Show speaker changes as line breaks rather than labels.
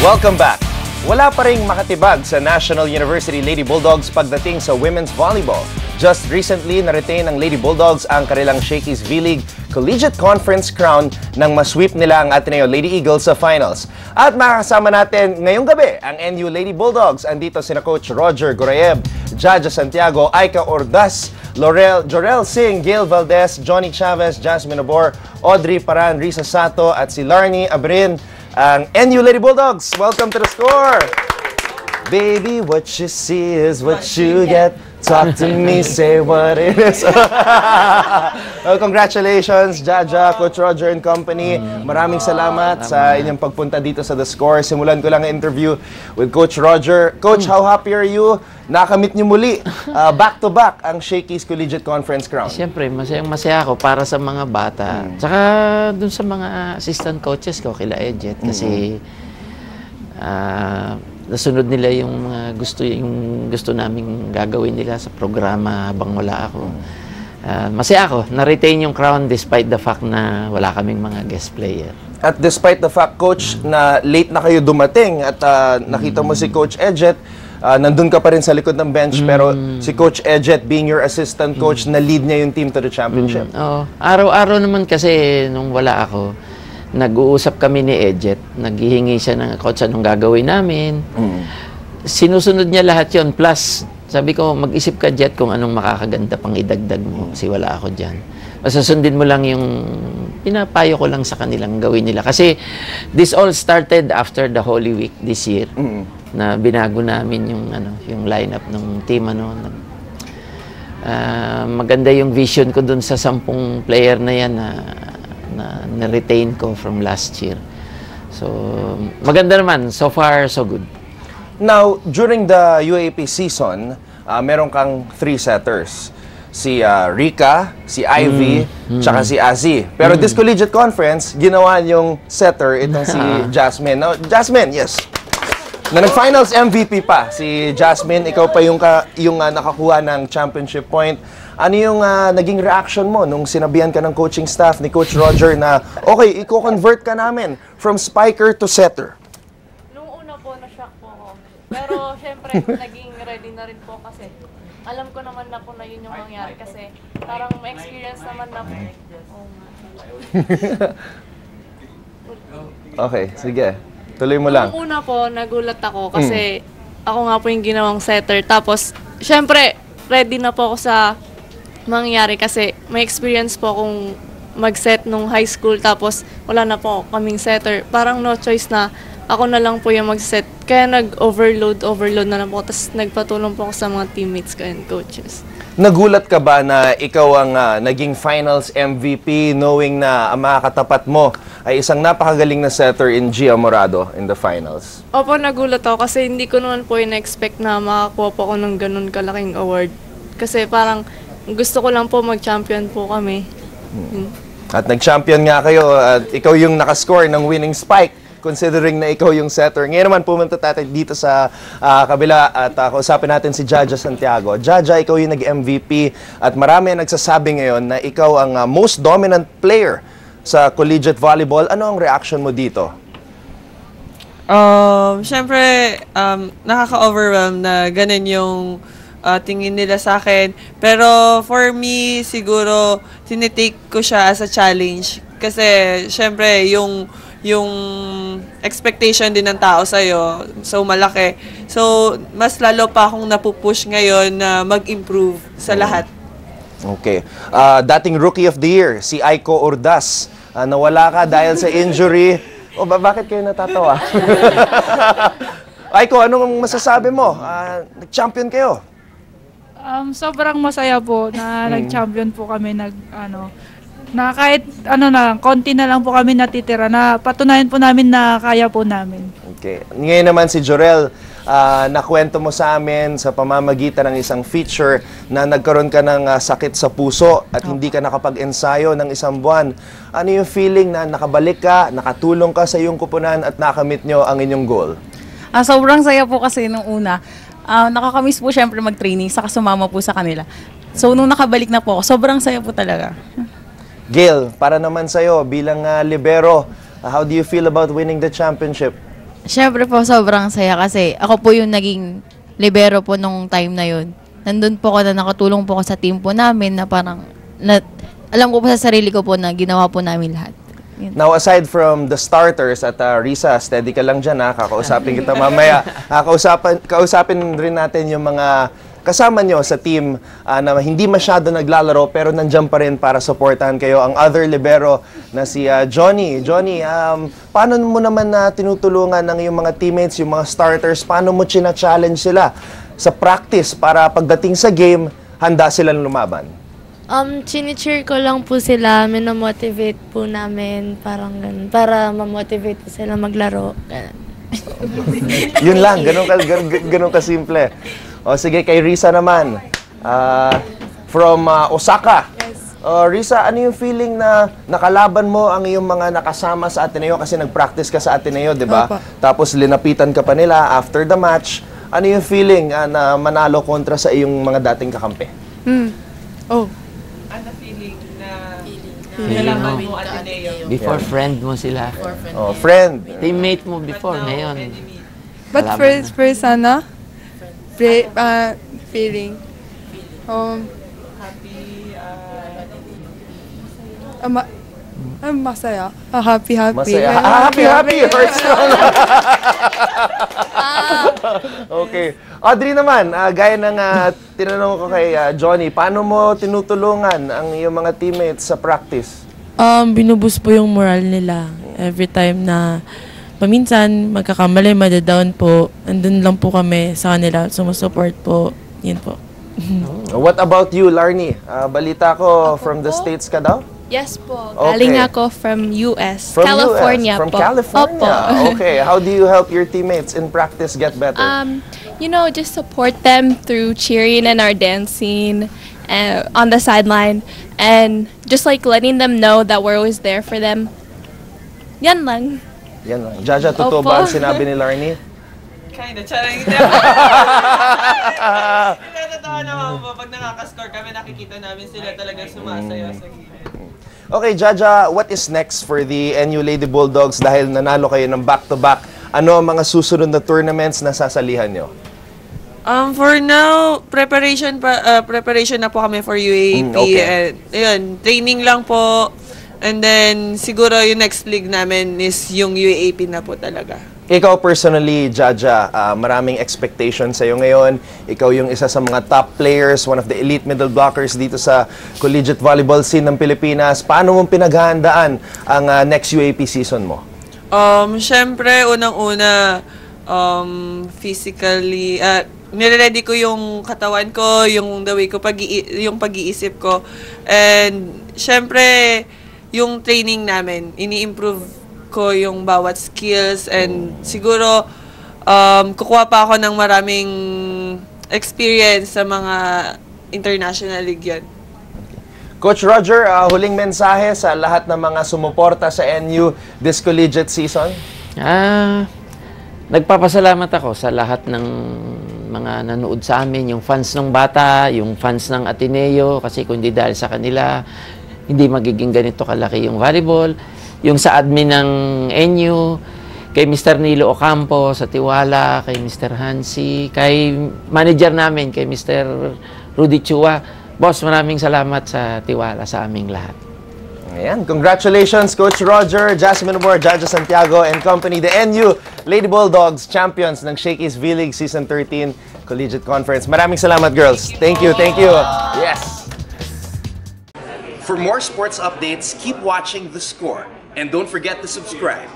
Welcome back! Wala pa ring makatibag sa National University Lady Bulldogs pagdating sa women's volleyball. Just recently, na-retain ng Lady Bulldogs ang kanilang Shakey's V-League Collegiate Conference crown nang masweep nila ang Ateneo Lady Eagles sa finals. At makakasama natin ngayong gabi ang NU Lady Bulldogs. Andito sina Coach Roger Gorayev, Jaja Santiago, Aika Ordas, Jorel Singh, Gail Valdez, Johnny Chavez, Jasmine Abor, Audrey Paran, Risa Sato at si Larnie Abrin. Ang NU Lady Bulldogs, welcome to the score! Baby, what you see is what you get. Talk to me, say what it is. Well, congratulations, Jaja, Coach Roger and company. Maraming salamat sa inyong pagpunta dito sa The Score. Simulan ko lang ang interview with Coach Roger. Coach, how happy are you? Nakamit niyo muli, back-to-back ang Shakey's Collegiate Conference crown.
Siyempre, masaya ako para sa mga bata. Tsaka dun sa mga assistant coaches ko, kila Edget. Kasi nasunod nila yung gusto naming gagawin nila sa programa habang wala ako. Masaya ako, na-retain yung crown despite the fact na wala kaming mga guest player.
At despite the fact, Coach, na late na kayo dumating at nakita mo si Coach Edget, nandun ka pa rin sa likod ng bench, pero si Coach Edget, being your assistant coach, na-lead niya yung team to the championship.
Oo. Araw-araw naman kasi nung wala ako, nag-uusap kami ni Edget, naghihingi siya ng coach anong gagawin namin. Sinusunod niya lahat yon. Plus, sabi ko, mag-isip ka, Jet, kung anong makakaganda pang idagdag mo kasi wala ako dyan. Masasundin mo lang yung pinapayo ko lang sa kanilang gawin nila. Kasi this all started after the Holy Week this year na binago namin yung lineup ng team. Maganda yung vision ko dun sa 10 player na yan na retain ko from last year. So, maganda naman. So far, so good.
Now, during the UAP season, meron kang 3 setters. Si Rika, si Ivy, tsaka si Azzy. Pero this collegiate conference, ginawa yung setter itong si Jasmine. Now, Jasmine, yes. Na nag-finals MVP pa. Si Jasmine, ikaw pa yung nakakuha ng championship point. Ano yung naging reaction mo nung sinabihan ka ng coaching staff ni Coach Roger na, okay, i-convert ka namin from spiker to setter?
Nung una po, na-shock po ako. Pero, syempre, naging ready na rin po kasi alam ko naman na po na yun yung mangyari kasi parang may experience naman na po.
Okay, sige. Tuloy mo lang.
Nung una po, nagulat ako kasi ako nga po yung ginawang setter. Tapos, syempre, ready na po ako sa mangyari kasi may experience po akong mag-set nung high school tapos wala na po kaming setter. Parang no choice na ako na lang po yung mag-set. Kaya nag-overload na lang po. Tapos nagpatulong po ako sa mga teammates ko and coaches.
Nagulat ka ba na ikaw ang naging finals MVP knowing na ang makakatapat mo ay isang napakagaling na setter in Gia Morado in the finals?
Opo, nagulat ako kasi hindi ko naman po in-expect na makakuha po ako ng ganun kalaking award. Kasi parang gusto ko lang po mag-champion po kami.
At nag-champion nga kayo at ikaw yung nakascore ng winning spike considering na ikaw yung setter. Ngayon naman pumunta tayo dito sa kabila at kausapin natin si Jaja Santiago. Jaja, ikaw yung nag-MVP at marami ang nagsasabi ngayon na ikaw ang most dominant player sa collegiate volleyball. Ano ang reaction mo dito?
Siyempre, nakaka-overwhelm na ganun yung tingin nila sa akin. Pero for me, siguro, tinitake ko siya as a challenge. Kasi, syempre, yung expectation din ng tao sa'yo, so malaki. So, mas lalo pa akong napupush ngayon na mag-improve sa lahat.
Okay. Dating Rookie of the Year, si Aiko Ordas. Nawala ka dahil sa injury. O, bakit kayo natatawa? Aiko, anong masasabi mo? Nag-champion kayo.
Sobrang masaya po na nag-champion po kami na kahit konti na lang po kami natitira na patunayan po namin na kaya po namin.
Okay. Ngayon naman si Jorel, nakwento mo sa amin sa pamamagitan ng isang feature na nagkaroon ka ng sakit sa puso at hindi ka nakapag-ensayo ng 1 buwan. Ano yung feeling na nakabalik ka, nakatulong ka sa iyong kupunan at nakamit nyo ang inyong goal?
Sobrang saya po kasi nung una. Nakakamiss po syempre mag-training, saka sumama po sa kanila. So, nung nakabalik na po ako, sobrang saya po talaga.
Gail, para naman sa'yo, bilang libero, how do you feel about winning the championship?
Siyempre po, sobrang saya kasi ako po yung naging libero po nung time na yun. Nandun po ako na nakatulong po ako sa team po namin na parang, alam ko po sa sarili ko po na ginawa po namin lahat. Yun.
Now, aside from the starters at Risa, steady ka lang dyan ha, kakausapin kita mamaya. Kausapin rin natin yung mga kasama nyo sa team na hindi masyado naglalaro pero nandyan pa rin para supportahan kayo. Ang other libero na si Johnny. Johnny, paano mo naman na tinutulungan ng yung mga teammates, yung mga starters, paano mo china-challenge sila sa practice para pagdating sa game, handa silang lumaban?
Chini-cheer ko lang po sila, minamotivate po namin, parang ganun, para ma-motivate po sila maglaro. Ganun.
Yun lang, ganun kasimple. O sige, kay Risa naman. From Osaka.
Yes.
Risa, ano yung feeling na nakalaban mo ang iyong mga nakasama sa Ateneo kasi nag-practice ka sa Ateneo, di ba?
Opo.
Tapos linapitan ka pa nila after the match. Ano yung feeling na manalo kontra sa iyong mga dating kakampi?
Oh.
Ano feeling na
nalaman
mo Ateneo?
Before friend mo sila.
Oh, friend.
Teammate mo before, ngayon.
But
Kalaban
first feeling. Masaya. Happy.
Masaya. Happy. Hurts lang. Okay. Audrey naman, gaya ng tinanong ko kay Johnny, paano mo tinutulungan ang iyong mga teammates sa practice?
Binuboost po yung moral nila every time na paminsan magkakamali, madadown po. Andun lang po kami sa kanila, sumusupport po. Yun po.
What about you, Larnie? Balita ko from the States ka daw?
Yes po.
Okay.
Galing ako from US.
From
California
US. From
po.
California.
Opo.
Okay. How do you help your teammates in practice get better?
You know, just support them through cheering and our dancing on the sideline. And just like letting them know that we're always there for them. Yan lang.
Yan lang. Jaja, totoo
Opo.
ba ang sinabi ni Larnie?
Kinda, charang hindi. Totoo naman po, pag nakaka-score kami, nakikita namin sila talaga sumasayaw sa gilid.
Okay, Jaja, what is next for the NU Lady Bulldogs dahil nanalo kayo ng back-to-back? Ano ang mga susunod na tournaments na sasalihan nyo?
For now, preparation na po kami for UAAP.
Okay.
And, ayun, training lang po. And then, siguro yung next league namin is yung UAAP na po talaga.
Ikaw personally, Jaja, maraming expectations sa'yo ngayon. Ikaw yung isa sa mga top players, one of the elite middle blockers dito sa collegiate volleyball scene ng Pilipinas. Paano mong pinaghahandaan ang next UAAP season mo?
Siyempre, unang-una, physically, nire-ready ko yung katawan ko, yung the way ko, yung pag-iisip ko. And, siyempre, yung training namin, ini-improve ko yung bawat skills and siguro kukuha pa ako ng maraming experience sa mga international league yan.
Coach Roger, huling mensahe sa lahat ng mga sumuporta sa NU this collegiate season?
Nagpapasalamat ako sa lahat ng mga nanood sa amin, yung fans ng bata, yung fans ng Ateneo, kasi kundi dahil sa kanila, hindi magiging ganito kalaki yung volleyball. Yung sa admin ng NU, kay Mr. Nilo Ocampo sa Tiwala, kay Mr. Hansi, kay manager namin, kay Mr. Rudy Chua. Boss, maraming salamat sa tiwala sa aming lahat.
Ayan. Congratulations, Coach Roger, Jasmine Moore, Jaja Santiago, and company. The NU Lady Bulldogs, champions ng Shakey's V-League Season 13 Collegiate Conference. Maraming salamat, girls. Thank you. Yes. For more sports updates, keep watching The Score. And don't forget to subscribe.